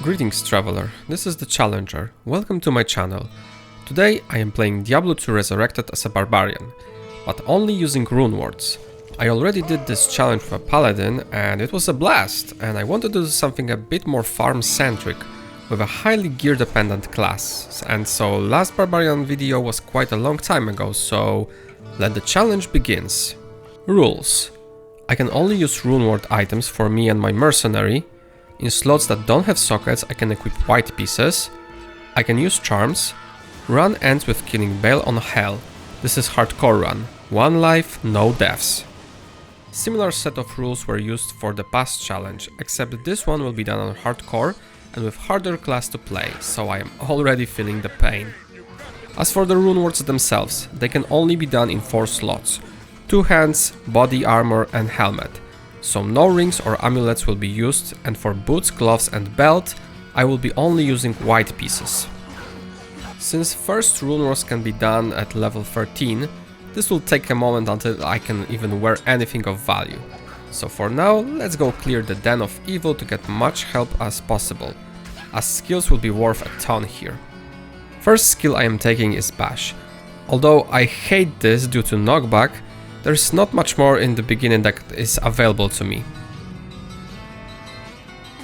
Greetings traveler, this is the Challenger. Welcome to my channel. Today I am playing Diablo 2 Resurrected as a Barbarian, but only using Runewords. I already did this challenge with a Paladin and it was a blast, and I wanted to do something a bit more farm-centric with a highly gear-dependent class, and so last Barbarian video was quite a long time ago, so let the challenge begins. Rules. I can only use Runeword items for me and my mercenary. In slots that don't have sockets, I can equip white pieces. I can use charms. Run ends with killing Bale on Hell. This is hardcore run. 1 life, no deaths. Similar set of rules were used for the past challenge, except this one will be done on hardcore and with harder class to play, so I am already feeling the pain. As for the runewords themselves, they can only be done in 4 slots. 2 hands, body armor and helmet. So no rings or amulets will be used, and for boots, gloves and belt, I will be only using white pieces. Since first runewords can be done at level 13, this will take a moment until I can even wear anything of value. So for now, let's go clear the Den of Evil to get much help as possible, as skills will be worth a ton here. First skill I am taking is Bash. Although I hate this due to knockback, there is not much more in the beginning that is available to me.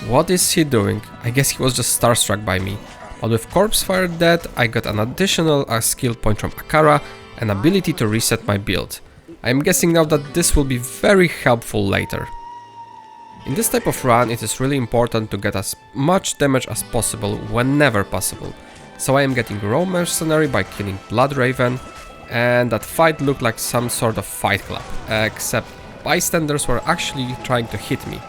What is he doing? I guess he was just starstruck by me. But with Corpse Fire Dead, I got an additional skill point from Akara and ability to reset my build. I am guessing now that this will be very helpful later. In this type of run, it is really important to get as much damage as possible whenever possible. So I am getting Raw Mercenary by killing Blood Raven, and that fight looked like some sort of fight club, except bystanders were actually trying to hit me.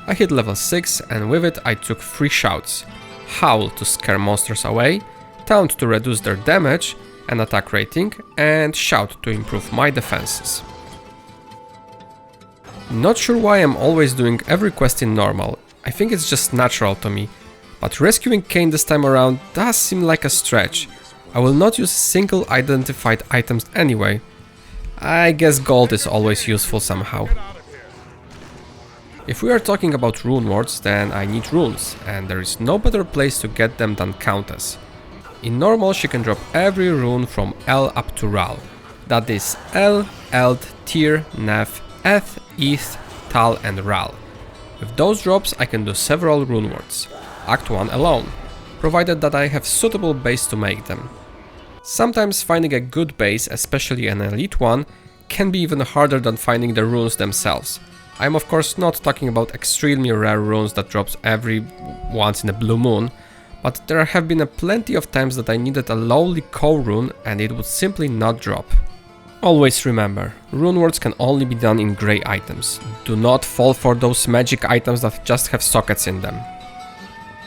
I hit level 6 and with it I took 3 shouts: Howl to scare monsters away, Taunt to reduce their damage and attack rating, and Shout to improve my defenses. Not sure why I'm always doing every quest in normal, I think it's just natural to me, but rescuing Kain this time around does seem like a stretch. I will not use single identified items anyway. I guess gold is always useful somehow. If we are talking about runewords, then I need runes, and there is no better place to get them than Countess. In normal she can drop every rune from L up to Ral. That is L, Eld, Tyr, Nef, Eth, Eth, Tal and Ral. With those drops I can do several runewords, Act 1 alone, provided that I have suitable base to make them. Sometimes finding a good base, especially an elite one, can be even harder than finding the runes themselves. I am of course not talking about extremely rare runes that drops every once in a blue moon, but there have been plenty of times that I needed a lowly core rune and it would simply not drop. Always remember, runewords can only be done in grey items. Do not fall for those magic items that just have sockets in them.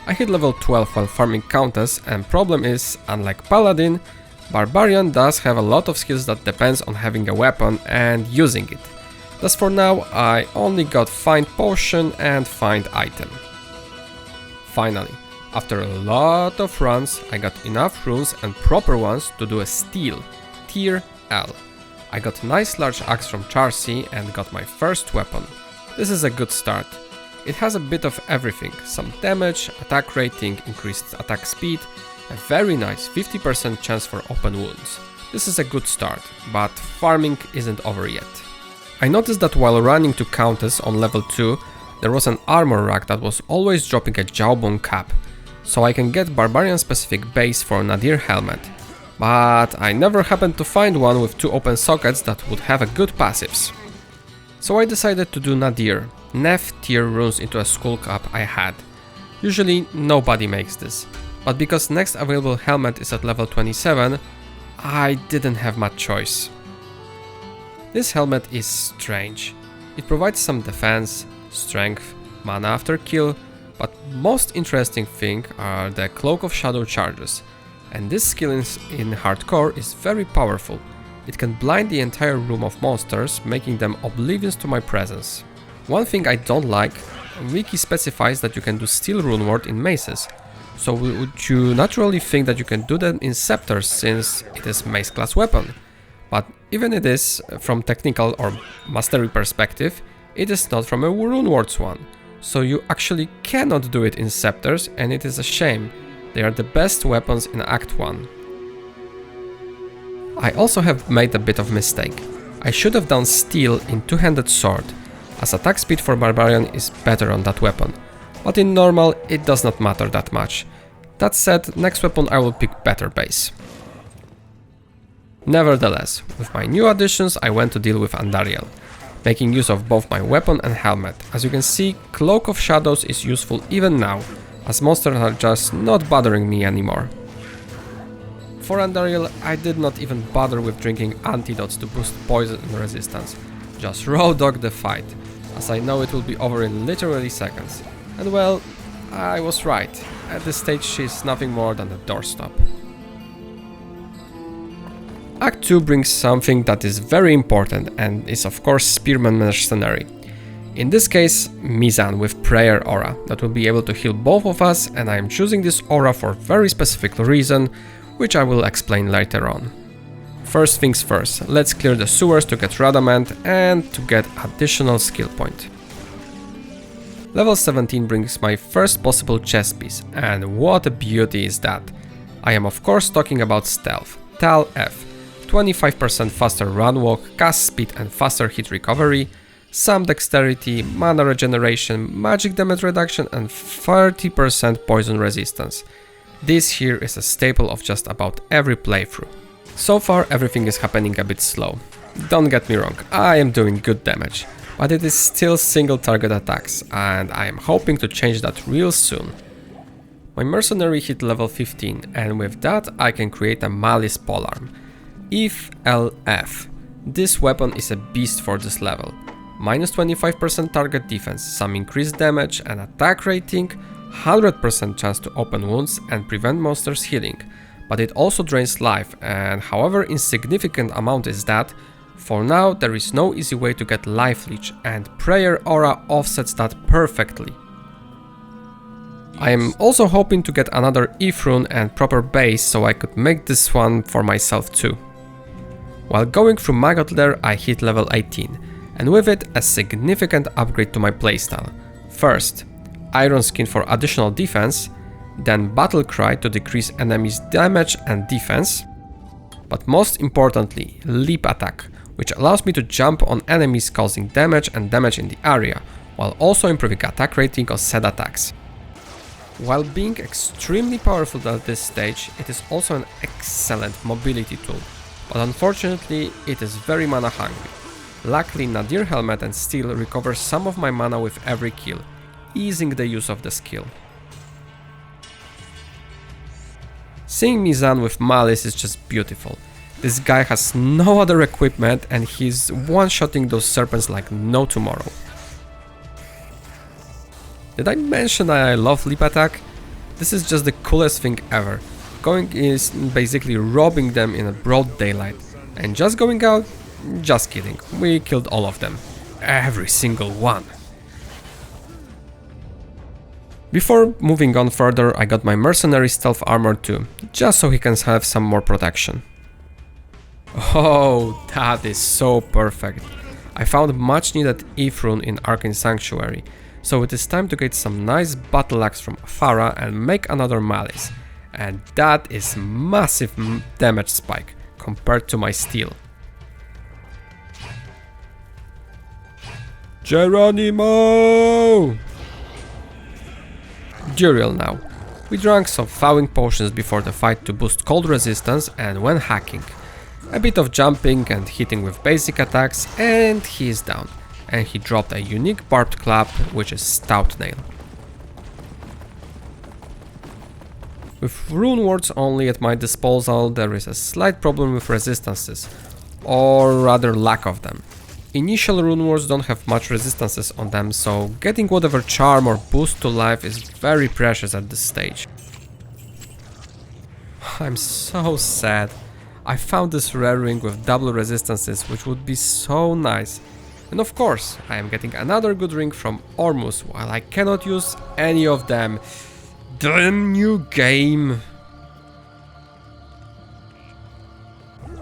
I hit level 12 while farming Countess, and problem is, unlike Paladin, Barbarian does have a lot of skills that depends on having a weapon and using it. Thus for now I only got Find Potion and Find Item. Finally, after a lot of runs, I got enough runes and proper ones to do a steal, Tier L. I got a nice large axe from Charcy and got my first weapon. This is a good start. It has a bit of everything, some damage, attack rating, increased attack speed, a very nice 50% chance for open wounds. This is a good start, but farming isn't over yet. I noticed that while running to Countess on level 2, there was an armor rack that was always dropping a jawbone cap, so I can get Barbarian specific base for Nadir helmet. But I never happened to find one with 2 open sockets that would have a good passives. So I decided to do Nadir. Nef tier runes into a skull cap I had. Usually nobody makes this, but because next available helmet is at level 27, I didn't have much choice. This helmet is strange. It provides some defense, strength, mana after kill, but most interesting thing are the Cloak of Shadow charges, and this skill in hardcore is very powerful. It can blind the entire room of monsters, making them oblivious to my presence. One thing I don't like, Wiki specifies that you can do Steel Runeword in maces, so would you naturally think that you can do that in scepters since it is mace class weapon. But even it is, from technical or mastery perspective, it is not from a Runewords one, so you actually cannot do it in scepters, and it is a shame. They are the best weapons in Act 1. I also have made a bit of mistake. I should have done steel in two-handed sword, as attack speed for Barbarian is better on that weapon, but in normal it does not matter that much. That said, next weapon I will pick better base. Nevertheless, with my new additions I went to deal with Andariel, making use of both my weapon and helmet. As you can see, Cloak of Shadows is useful even now, as monsters are just not bothering me anymore. For Andariel, I did not even bother with drinking antidotes to boost poison resistance, just raw dog the fight, as I know it will be over in literally seconds. And well, I was right, at this stage she is nothing more than a doorstop. Act 2 brings something that is very important and is of course Spearman Mercenary. In this case, Mizan with Prayer Aura that will be able to heal both of us, and I am choosing this aura for a very specific reason, which I will explain later on. First things first, let's clear the sewers to get Radamant and to get additional skill point. Level 17 brings my first possible chess piece, and what a beauty is that! I am of course talking about Stealth, Tal F. 25% faster run walk, cast speed and faster hit recovery, some dexterity, mana regeneration, magic damage reduction and 30% poison resistance. This here is a staple of just about every playthrough. So far everything is happening a bit slow. Don't get me wrong, I am doing good damage, but it is still single target attacks and I am hoping to change that real soon. My mercenary hit level 15 and with that I can create a Malice polearm. If LF. This weapon is a beast for this level. Minus 25% target defense, some increased damage and attack rating, 100% chance to open wounds and prevent monsters healing, but it also drains life, and however insignificant amount is that, for now there is no easy way to get life leech, and Prayer Aura offsets that perfectly. I am also hoping to get another If rune and proper base so I could make this one for myself too. While going through Maggot Lair I hit level 18, and with it a significant upgrade to my playstyle. First, Iron Skin for additional defense, then Battle Cry to decrease enemies' damage and defense, but most importantly, Leap Attack, which allows me to jump on enemies causing damage and damage in the area, while also improving attack rating of said attacks. While being extremely powerful at this stage, it is also an excellent mobility tool, but unfortunately it is very mana hungry. Luckily Nadir Helmet and Steel recover some of my mana with every kill, easing the use of the skill. Seeing Mizan with Malice is just beautiful. This guy has no other equipment and he's one-shotting those serpents like no tomorrow. Did I mention that I love Leap Attack? This is just the coolest thing ever. Going is basically robbing them in a broad daylight. And just going out? Just kidding, we killed all of them. Every single one. Before moving on further, I got my mercenary stealth armor too, just so he can have some more protection. Oh, that is so perfect. I found much needed If rune in Arcane Sanctuary, so it is time to get some nice battle axe from Farah and make another Malice. And that is massive damage spike compared to my steel. Geronimo! Duriel now. We drank some thawing potions before the fight to boost cold resistance and when hacking. A bit of jumping and hitting with basic attacks and he is down. And he dropped a unique barbed club, which is Stout Nail. With Runewords only at my disposal, there is a slight problem with resistances, or rather lack of them. Initial Runewords don't have much resistances on them, so getting whatever charm or boost to life is very precious at this stage. I'm so sad. I found this rare ring with double resistances, which would be so nice. And of course, I am getting another good ring from Ormus, while I cannot use any of them. Damn new game!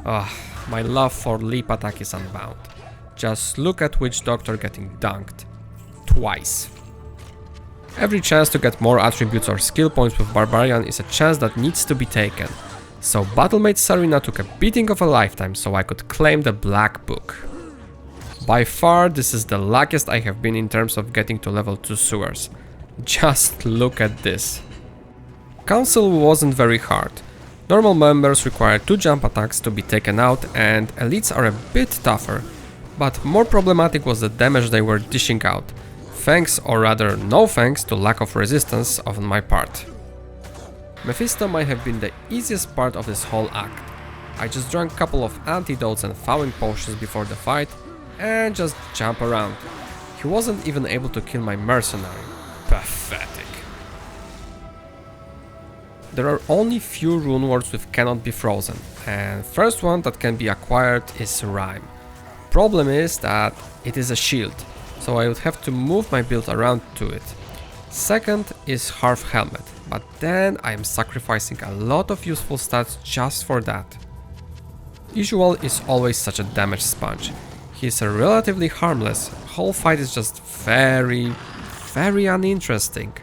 My love for Leap Attack is unbound. Just look at Witch Doctor getting dunked. Twice. Every chance to get more attributes or skill points with Barbarian is a chance that needs to be taken. So Battlemate Sarina took a beating of a lifetime so I could claim the Black Book. By far this is the luckiest I have been in terms of getting to level 2 sewers. Just look at this. Council wasn't very hard. Normal members require 2 jump attacks to be taken out and elites are a bit tougher, but more problematic was the damage they were dishing out, thanks or rather no thanks to lack of resistance on my part. Mephisto might have been the easiest part of this whole act. I just drank a couple of antidotes and thawing potions before the fight and just jump around. He wasn't even able to kill my mercenary. Pathetic. There are only few runewords which cannot be frozen, and first one that can be acquired is Rhyme. Problem is that it is a shield, so I would have to move my build around to it. Second is Half Helmet, but then I am sacrificing a lot of useful stats just for that. Usual is always such a damage sponge. He is relatively harmless, whole fight is just very uninteresting.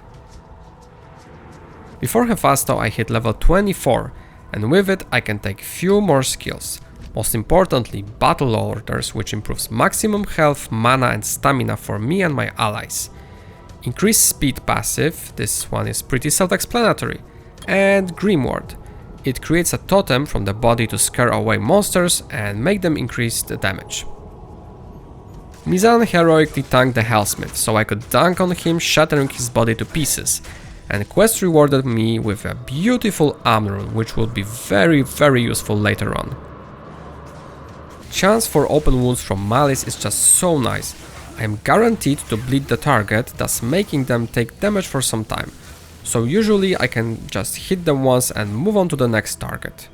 Before Hephasto I hit level 24, and with it I can take few more skills. Most importantly, Battle Orders, which improves maximum health, mana and stamina for me and my allies. Increased speed passive, this one is pretty self-explanatory. And Grimward. It creates a totem from the body to scare away monsters and make them increase the damage. Mizan heroically tanked the Hellsmith, so I could dunk on him, shattering his body to pieces. And Quest rewarded me with a beautiful Amrun, which will be very useful later on. Chance for open wounds from Malice is just so nice. I am guaranteed to bleed the target, thus making them take damage for some time. So usually I can just hit them once and move on to the next target.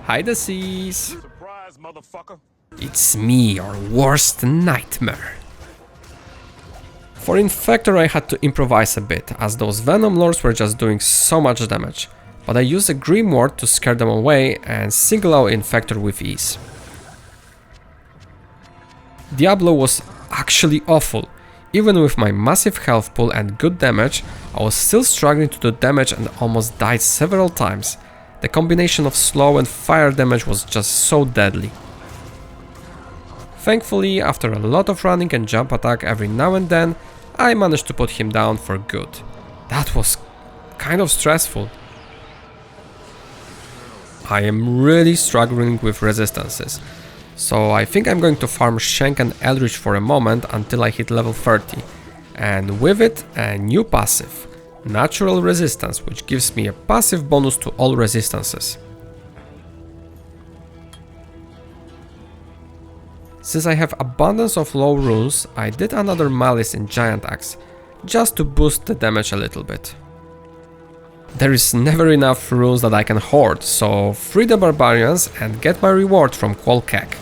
Hi the seas! Surprise, motherfucker! It's me, your worst nightmare. For Infector I had to improvise a bit, as those Venom Lords were just doing so much damage. But I used a Grimward to scare them away and single out Infector with ease. Diablo was actually awful. Even with my massive health pool and good damage, I was still struggling to do damage and almost died several times. The combination of slow and fire damage was just so deadly. Thankfully, after a lot of running and jump attack every now and then, I managed to put him down for good. That was kind of stressful. I am really struggling with resistances. So I think I'm going to farm Shank and Eldritch for a moment until I hit level 30. And with it, a new passive, Natural Resistance, which gives me a passive bonus to all resistances. Since I have abundance of low runes, I did another Malice in Giant Axe, just to boost the damage a little bit. There is never enough runes that I can hoard, so free the Barbarians and get my reward from Quolkek.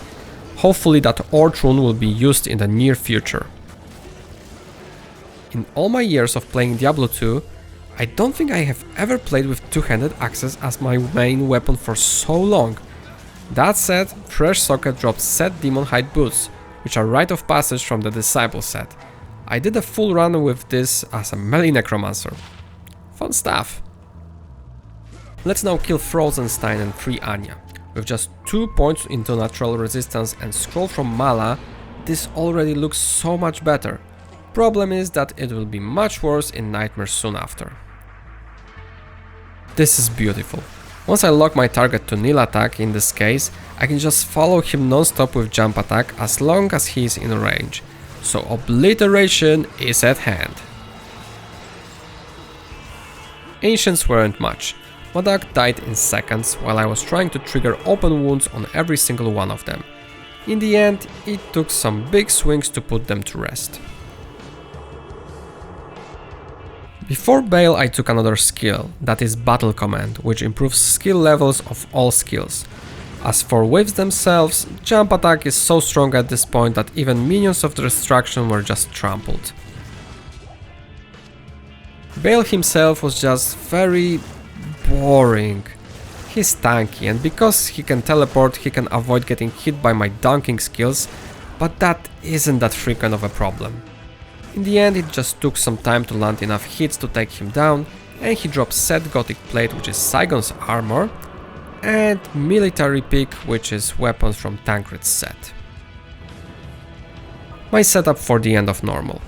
Hopefully that Ort rune will be used in the near future. In all my years of playing Diablo 2, I don't think I have ever played with two-handed axes as my main weapon for so long. That said, Fresh Socket dropped set Demon Hide boots, which are rite of passage from the Disciple set. I did a full run with this as a melee necromancer. Fun stuff. Let's now kill Frozenstein and free Anya. With just 2 points into natural resistance and scroll from Mala, this already looks so much better. Problem is that it will be much worse in Nightmare soon after. This is beautiful. Once I lock my target to nil attack, in this case, I can just follow him non-stop with jump attack as long as he is in range. So obliteration is at hand. Ancients weren't much. Modak died in seconds while I was trying to trigger open wounds on every single one of them. In the end, it took some big swings to put them to rest. Before Bale I took another skill, that is Battle Command, which improves skill levels of all skills. As for waves themselves, jump attack is so strong at this point that even minions of the destruction were just trampled. Bale himself was just very boring. He's tanky, and because he can teleport, he can avoid getting hit by my dunking skills, but that isn't that frequent of a problem. In the end, it just took some time to land enough hits to take him down, and he dropped Set Gothic Plate, which is Saigon's armor, and Military Pick, which is weapons from Tancred's set. My setup for the end of normal.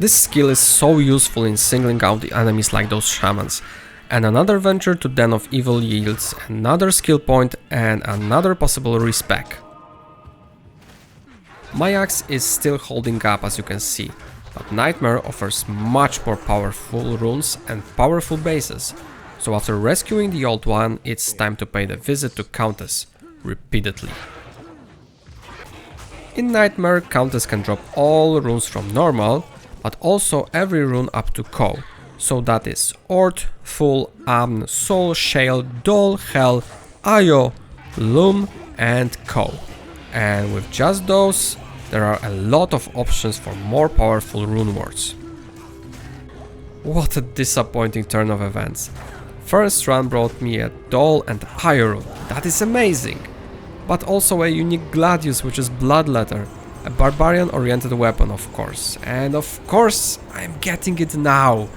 This skill is so useful in singling out the enemies like those shamans, and another venture to Den of Evil yields another skill point and another possible respec. My axe is still holding up, as you can see, but Nightmare offers much more powerful runes and powerful bases, so after rescuing the old one, it's time to pay the visit to Countess, repeatedly. In Nightmare, Countess can drop all runes from normal, but also every rune up to Ko, so that is Ort, Full, Amn, Soul, Shale, Dol, Hell, Ayo, Loom and Ko. And with just those, there are a lot of options for more powerful runewords. What a disappointing turn of events. First run brought me a Dol and Ayo rune, that is amazing, but also a unique Gladius, which is Bloodletter. A barbarian oriented weapon, of course, and of course I'm getting it now.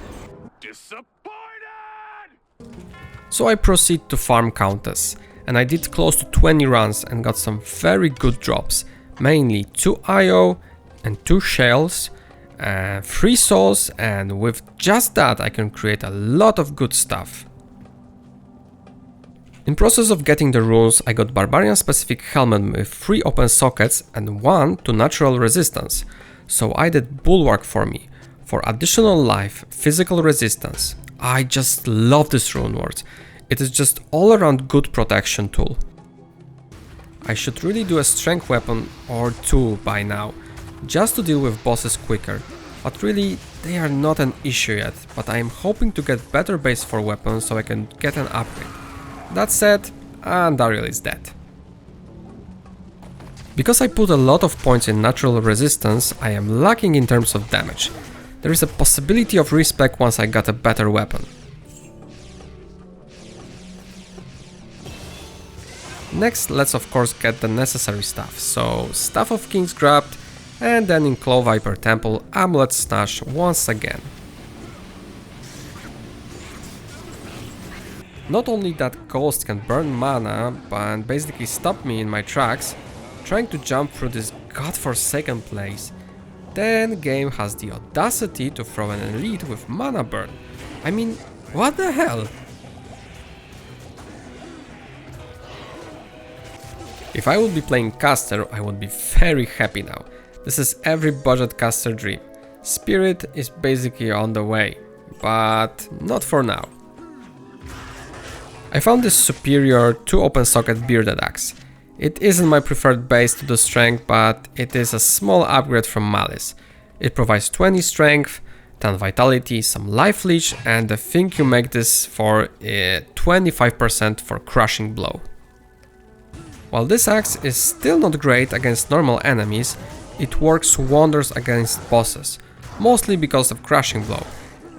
Disappointed! So I proceed to farm Countess, and I did close to 20 runs and got some very good drops, mainly 2 IO and 2 shells, 3 souls, and with just that I can create a lot of good stuff. In process of getting the runes, I got Barbarian specific helmet with 3 open sockets and 1 to natural resistance, so I did Bulwark for me, for additional life, physical resistance. I just love this runeword, it is just all around good protection tool. I should really do a strength weapon or 2 by now, just to deal with bosses quicker, but really they are not an issue yet, but I am hoping to get better base for weapons so I can get an upgrade. That said, Andariel is dead. Because I put a lot of points in natural resistance, I am lacking in terms of damage. There is a possibility of respec once I got a better weapon. Next, let's of course get the necessary stuff, so Staff of Kings grabbed, and then in Claw Viper Temple, Amulet Stash once again. Not only that Ghost can burn mana, but basically stop me in my tracks, trying to jump through this godforsaken place, then game has the audacity to throw an elite with mana burn. I mean, what the hell? If I would be playing caster, I would be very happy now. This is every budget caster dream. Spirit is basically on the way, but not for now. I found this superior 2 open socket bearded axe. It isn't my preferred base to the strength, but it is a small upgrade from Malice. It provides 20 strength, 10 vitality, some life leech, and I think you make this for 25% for crushing blow. While this axe is still not great against normal enemies, it works wonders against bosses, mostly because of crushing blow.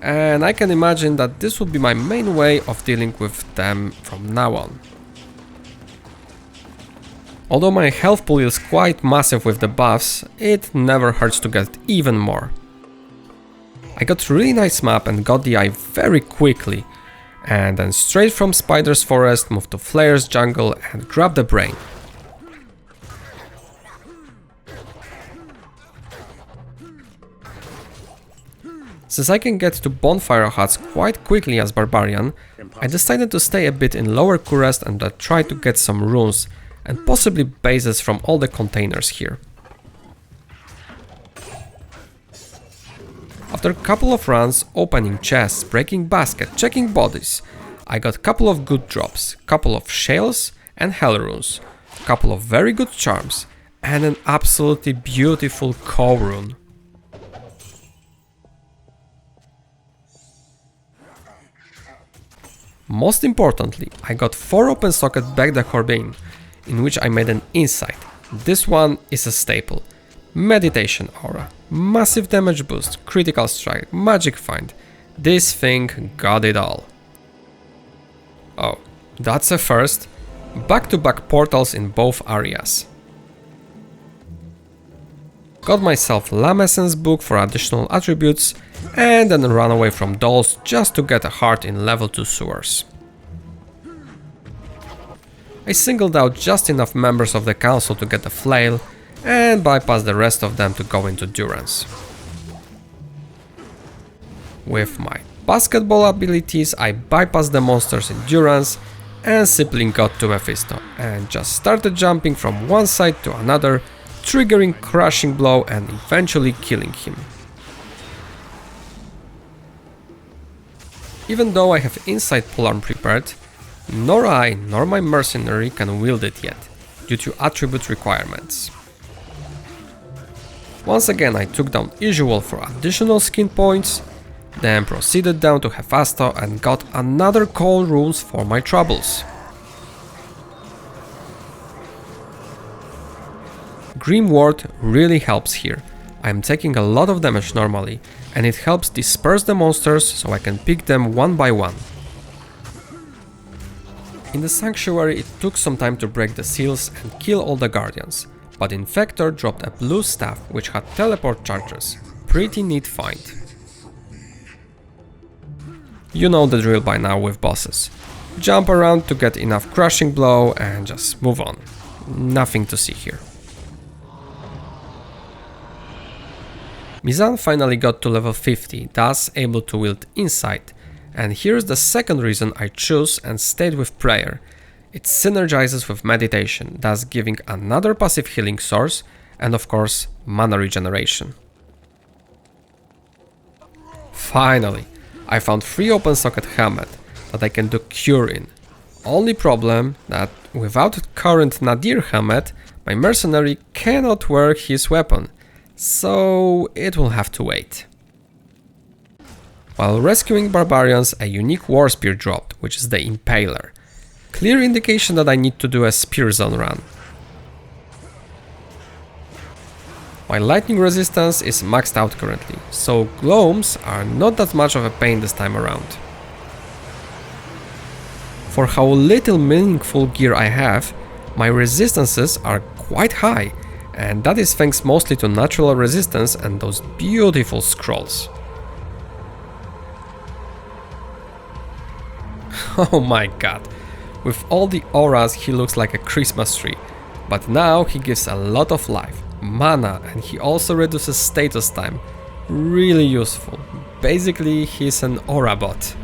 And I can imagine that this will be my main way of dealing with them from now on. Although my health pool is quite massive with the buffs, it never hurts to get even more. I got a really nice map and got the eye very quickly, and then straight from Spider's Forest moved to Flair's Jungle and grabbed the brain. Since I can get to bonfire huts quite quickly as Barbarian, I decided to stay a bit in Lower Kurest and try to get some runes and possibly bases from all the containers here. After a couple of runs, opening chests, breaking basket, checking bodies, I got a couple of good drops, couple of shales and hell runes, couple of very good charms, and an absolutely beautiful Ko rune. Most importantly, I got 4 open socket Begda Corbane, in which I made an insight. This one is a staple. Meditation Aura, massive damage boost, critical strike, magic find. This thing got it all. Oh, that's a first. Back-to-back portals in both areas. Got myself Lamb Essence book for additional attributes and then ran away from dolls just to get a heart in level 2 sewers. I singled out just enough members of the council to get a flail and bypassed the rest of them to go into Durance. With my basketball abilities I bypassed the monsters in Durance and simply got to Mephisto and just started jumping from one side to another, triggering crushing blow and eventually killing him. Even though I have Insight Polearm prepared, nor I nor my mercenary can wield it yet, due to attribute requirements. Once again I took down Isual for additional skin points, then proceeded down to Hephasto and got another Call runes for my troubles. Grim Ward really helps here. I am taking a lot of damage normally, and it helps disperse the monsters so I can pick them one by one. In the Sanctuary it took some time to break the seals and kill all the guardians, but Infector dropped a blue staff which had teleport charges. Pretty neat find. You know the drill by now with bosses. Jump around to get enough crushing blow and just move on. Nothing to see here. Mizan finally got to level 50, thus able to wield Insight. And here's the second reason I chose and stayed with Prayer. It synergizes with Meditation, thus giving another passive healing source and of course mana regeneration. Finally, I found free open socket helmet that I can do Cure in. Only problem that without current Nadir helmet, my mercenary cannot wear his weapon, so it will have to wait. While rescuing barbarians, a unique war spear dropped, which is the Impaler. Clear indication that I need to do a spear zone run. My lightning resistance is maxed out currently, so gloams are not that much of a pain this time around. For how little meaningful gear I have, my resistances are quite high, and that is thanks mostly to natural resistance and those beautiful scrolls. Oh my god, with all the auras he looks like a Christmas tree, but now he gives a lot of life, mana, and he also reduces status time. Really useful. Basically he's an aura bot.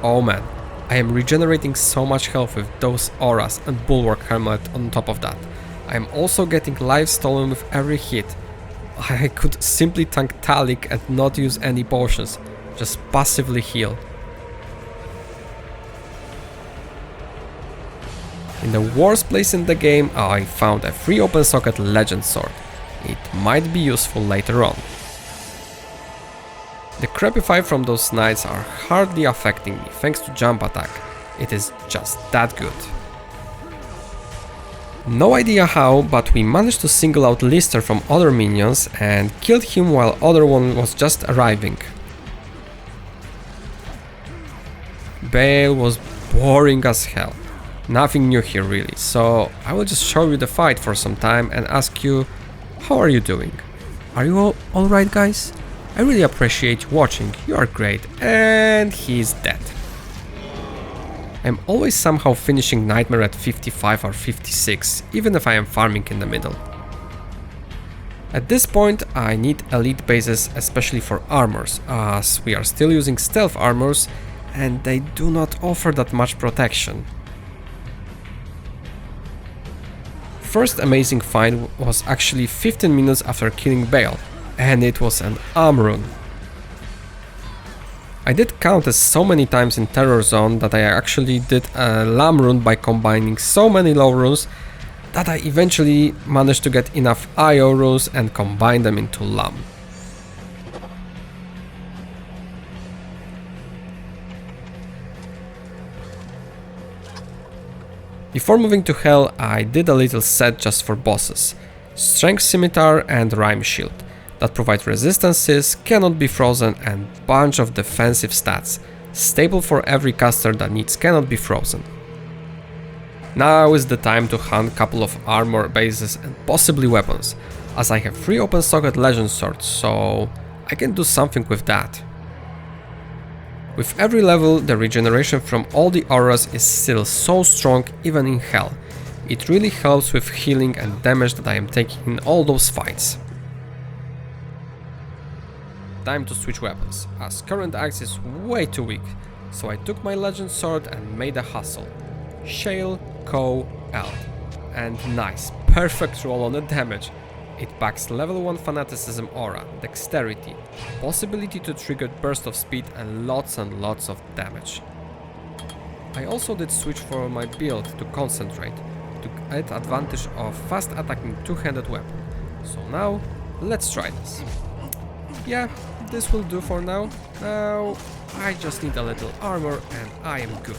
Oh man, I am regenerating so much health with those auras and bulwark helmet on top of that. I am also getting life stolen with every hit. I could simply tank Talik and not use any potions, just passively heal. In the worst place in the game, I found a free open socket legend sword. It might be useful later on. The Crepify from those knights are hardly affecting me thanks to jump attack. It is just that good. No idea how, but we managed to single out Lister from other minions and killed him while other one was just arriving. Bale was boring as hell. Nothing new here really, so I will just show you the fight for some time and ask you, how are you doing? Are you all alright guys? I really appreciate you watching, you are great, and he's dead. I'm always somehow finishing Nightmare at 55 or 56, even if I am farming in the middle. At this point I need elite bases, especially for armors, as we are still using stealth armors and they do not offer that much protection. First amazing find was actually 15 minutes after killing Bale, and it was an arm rune. I did Countess so many times in Terror Zone that I actually did a Lamb rune by combining so many low runes that I eventually managed to get enough IO runes and combine them into Lamb. Before moving to Hell, I did a little set just for bosses. Strength Scimitar and Rhyme Shield that provide resistances, cannot be frozen, and bunch of defensive stats, stable for every caster that needs cannot be frozen. Now is the time to hunt a couple of armor bases and possibly weapons, as I have 3 open socket legend swords, so I can do something with that. With every level, the regeneration from all the auras is still so strong even in hell. It really helps with healing and damage that I am taking in all those fights. Time to switch weapons, as current axe is way too weak, so I took my legend sword and made a hustle. Shale, Cow, L. And nice, perfect roll on the damage. It packs level 1 fanaticism aura, dexterity, possibility to trigger burst of speed and lots of damage. I also did switch for my build to concentrate, to add advantage of fast attacking two-handed weapon. So now, let's try this. Yeah, this will do for now. Now, I just need a little armor and I am good.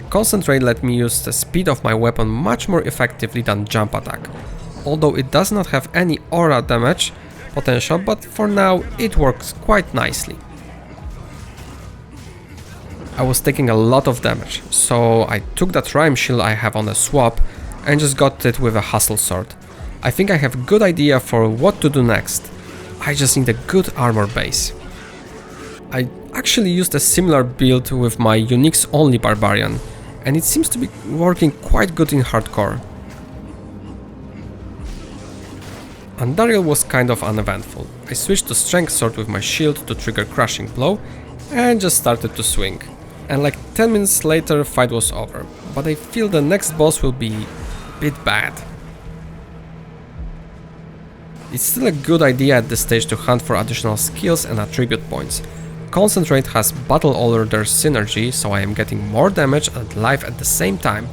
Concentrate let me use the speed of my weapon much more effectively than jump attack, although it does not have any aura damage potential, but for now it works quite nicely. I was taking a lot of damage, so I took that Rhyme Shield I have on a swap and just got it with a Hustle Sword. I think I have a good idea for what to do next. I just need a good armor base. I actually used a similar build with my Uniques only Barbarian, and it seems to be working quite good in hardcore. Andariel was kind of uneventful. I switched to Strength Sword with my shield to trigger Crushing Blow and just started to swing. And like 10 minutes later fight was over, but I feel the next boss will be a bit bad. It's still a good idea at this stage to hunt for additional skills and attribute points. Concentrate has Battle Order synergy, so I am getting more damage and life at the same time.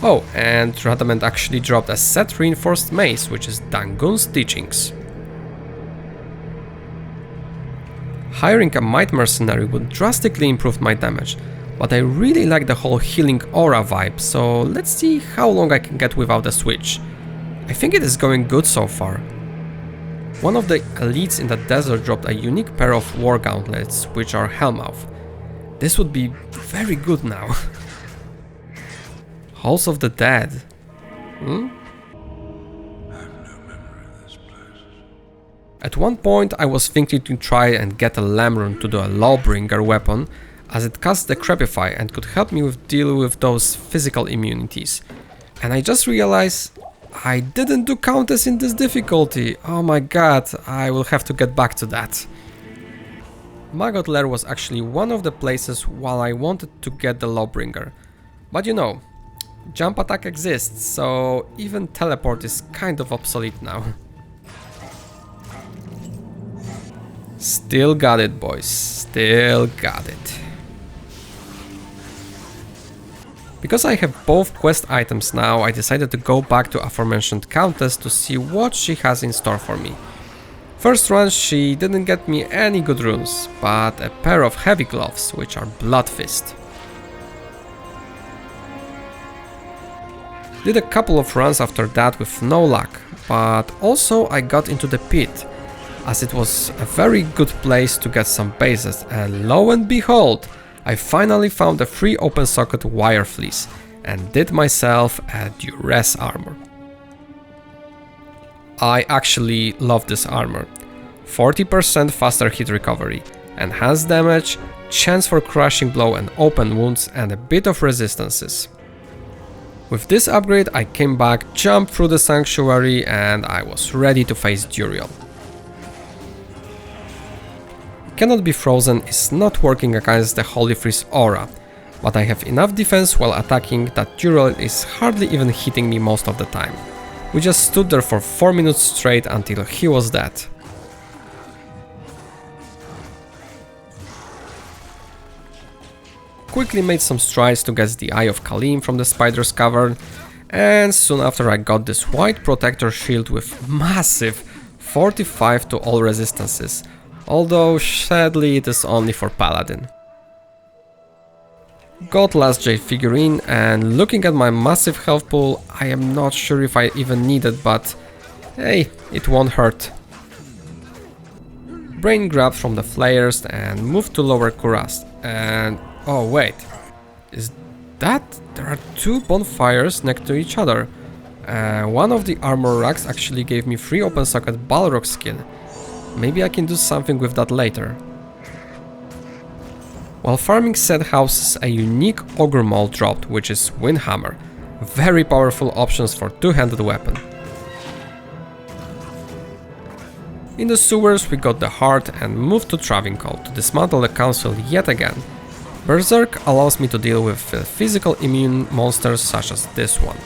Oh, and Radament actually dropped a set reinforced mace, which is Dangun's teachings. Hiring a Might Mercenary would drastically improve my damage, but I really like the whole healing aura vibe, so let's see how long I can get without a switch. I think it is going good so far. One of the elites in the desert dropped a unique pair of war gauntlets, which are Hellmouth. This would be very good now. Halls of the Dead. At one point I was thinking to try and get a Lamb Rune to do a Lawbringer weapon, as it casts Decrepify and could help me deal with those physical immunities. And I just realized I didn't do Countess in this difficulty. Oh my god, I will have to get back to that. Maggot Lair was actually one of the places while I wanted to get the Lawbringer. But you know, jump attack exists, so even teleport is kind of obsolete now. Still got it, boys, still got it. Because I have both quest items now, I decided to go back to aforementioned Countess to see what she has in store for me. First run she didn't get me any good runes, but a pair of heavy gloves, which are Blood Fist. Did a couple of runs after that with no luck, but also I got into the pit, as it was a very good place to get some bases, and lo and behold, I finally found a free open socket wire fleece and did myself a duress armor. I actually love this armor. 40% faster hit recovery, enhanced damage, chance for crushing blow and open wounds, and a bit of resistances. With this upgrade I came back, jumped through the sanctuary, and I was ready to face Duriel. Cannot be frozen is not working against the Holy Freeze aura, but I have enough defense while attacking that Duriel is hardly even hitting me most of the time. We just stood there for 4 minutes straight until he was dead. Quickly made some strides to get the Eye of Khalim from the Spider's Cavern, and soon after I got this white protector shield with massive 45 to all resistances, although sadly it is only for Paladin. Got last Jade figurine, and looking at my massive health pool, I am not sure if I even need it, but hey, it won't hurt. Brain grabbed from the flayers and moved to lower Kurast. And oh wait, is that there are two bonfires next to each other? One of the armor racks actually gave me free open socket Balrog skin. Maybe I can do something with that later. While farming said houses, a unique ogre maul dropped, which is Windhammer. Very powerful options for two-handed weapon. In the sewers we got the heart and moved to Travincold to dismantle the council yet again. Berserk allows me to deal with physical immune monsters such as this one.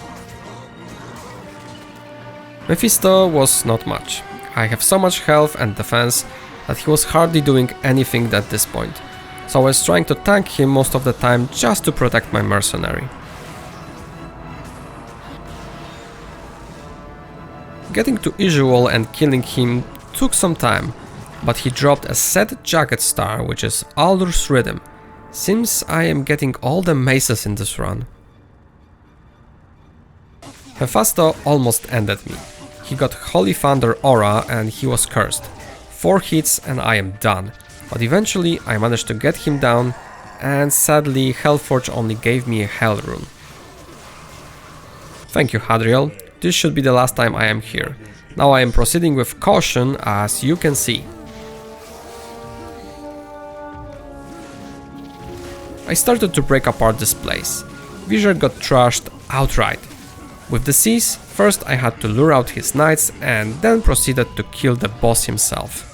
Mephisto was not much. I have so much health and defense that he was hardly doing anything at this point, so I was trying to tank him most of the time just to protect my mercenary. Getting to Isual and killing him took some time, but he dropped a set jacket star, which is Aldur's Rhythm. Seems I am getting all the maces in this run. Hephasto almost ended me. He got Holy Thunder Aura and he was cursed. 4 hits and I am done. But eventually I managed to get him down, and sadly Hellforge only gave me a Hell rune. Thank you, Hadriel. This should be the last time I am here. Now I am proceeding with caution, as you can see. I started to break apart this place. Visher got trashed outright. With the Seas, first I had to lure out his knights and then proceeded to kill the boss himself.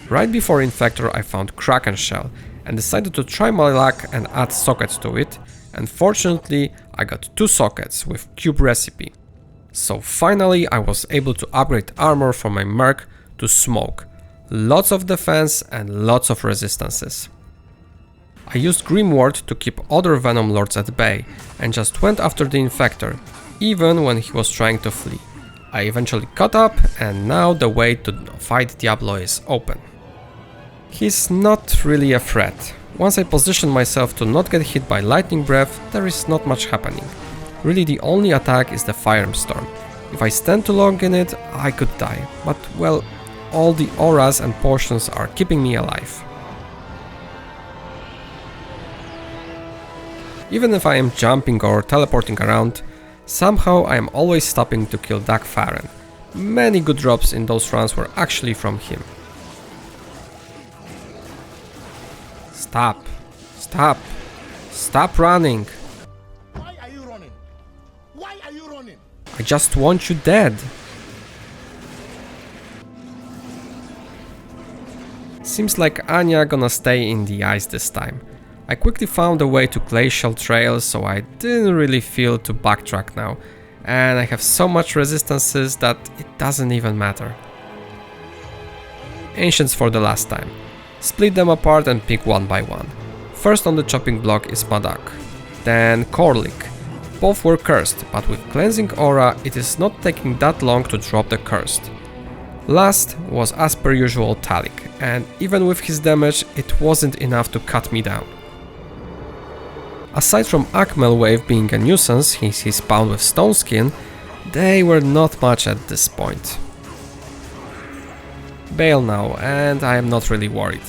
Right before Infector I found Kraken Shell and decided to try my luck and add sockets to it, and fortunately I got 2 sockets with Cube Recipe. So finally I was able to upgrade armor from my Merc to Smoke. Lots of defense and lots of resistances. I used Grimward to keep other Venom Lords at bay and just went after the Infector, even when he was trying to flee. I eventually caught up and now the way to fight Diablo is open. He's not really a threat. Once I position myself to not get hit by Lightning Breath, there is not much happening. Really the only attack is the Firestorm. If I stand too long in it, I could die, but well, all the auras and potions are keeping me alive. Even if I am jumping or teleporting around, somehow I am always stopping to kill Dag Farron. Many good drops in those runs were actually from him. Stop. Stop. Stop running. Why are you running? Why are you running? I just want you dead. Seems like Anya gonna stay in the ice this time. I quickly found a way to Glacial Trail, so I didn't really feel to backtrack now. And I have so much resistances that it doesn't even matter. Ancients for the last time. Split them apart and pick one by one. First on the chopping block is Madak, then Korlik. Both were cursed, but with Cleansing Aura it is not taking that long to drop the cursed. Last was as per usual Talik, and even with his damage it wasn't enough to cut me down. Aside from Akmel Wave being a nuisance, he spawned with Stone Skin, they were not much at this point. Bale now, and I am not really worried.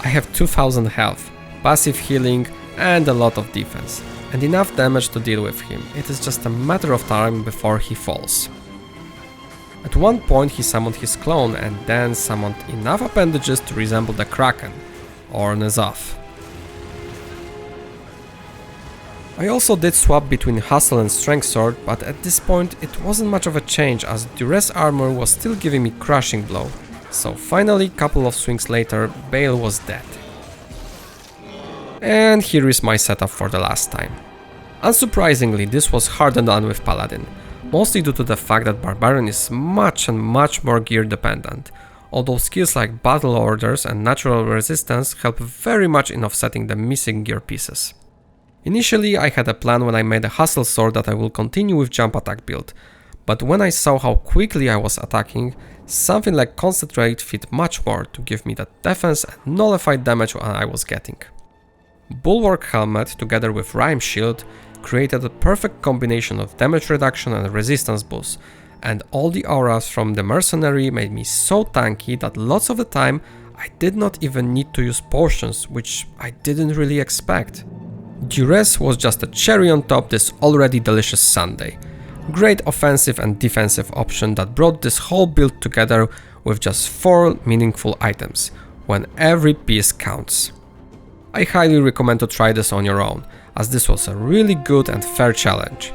I have 2000 health, passive healing and a lot of defense, and enough damage to deal with him. It is just a matter of time before he falls. At one point he summoned his clone and then summoned enough appendages to resemble the Kraken, or Nezaf. I also did swap between Hustle and Strength Sword, but at this point it wasn't much of a change as Duress armor was still giving me crushing blow. So finally, couple of swings later, Bale was dead. And here is my setup for the last time. Unsurprisingly, this was harder done with Paladin, mostly due to the fact that Barbarian is much more gear dependent, although skills like Battle Orders and Natural Resistance help very much in offsetting the missing gear pieces. Initially I had a plan when I made a Hustle Sword that I will continue with jump attack build, but when I saw how quickly I was attacking, something like Concentrate fit much more to give me that defense and nullified damage I was getting. Bulwark Helmet together with Rhyme Shield created a perfect combination of damage reduction and resistance boost, and all the auras from the Mercenary made me so tanky that lots of the time I did not even need to use potions, which I didn't really expect. Duress was just a cherry on top this already delicious sundae. Great offensive and defensive option that brought this whole build together with just 4 meaningful items, when every piece counts. I highly recommend to try this on your own, as this was a really good and fair challenge.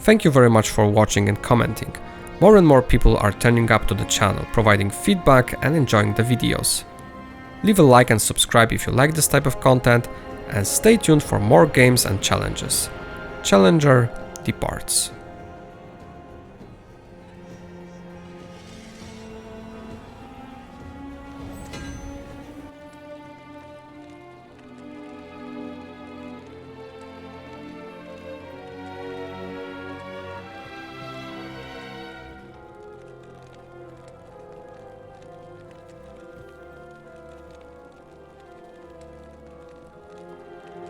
Thank you very much for watching and commenting. More and more people are turning up to the channel, providing feedback and enjoying the videos. Leave a like and subscribe if you like this type of content, and stay tuned for more games and challenges. Challenger departs.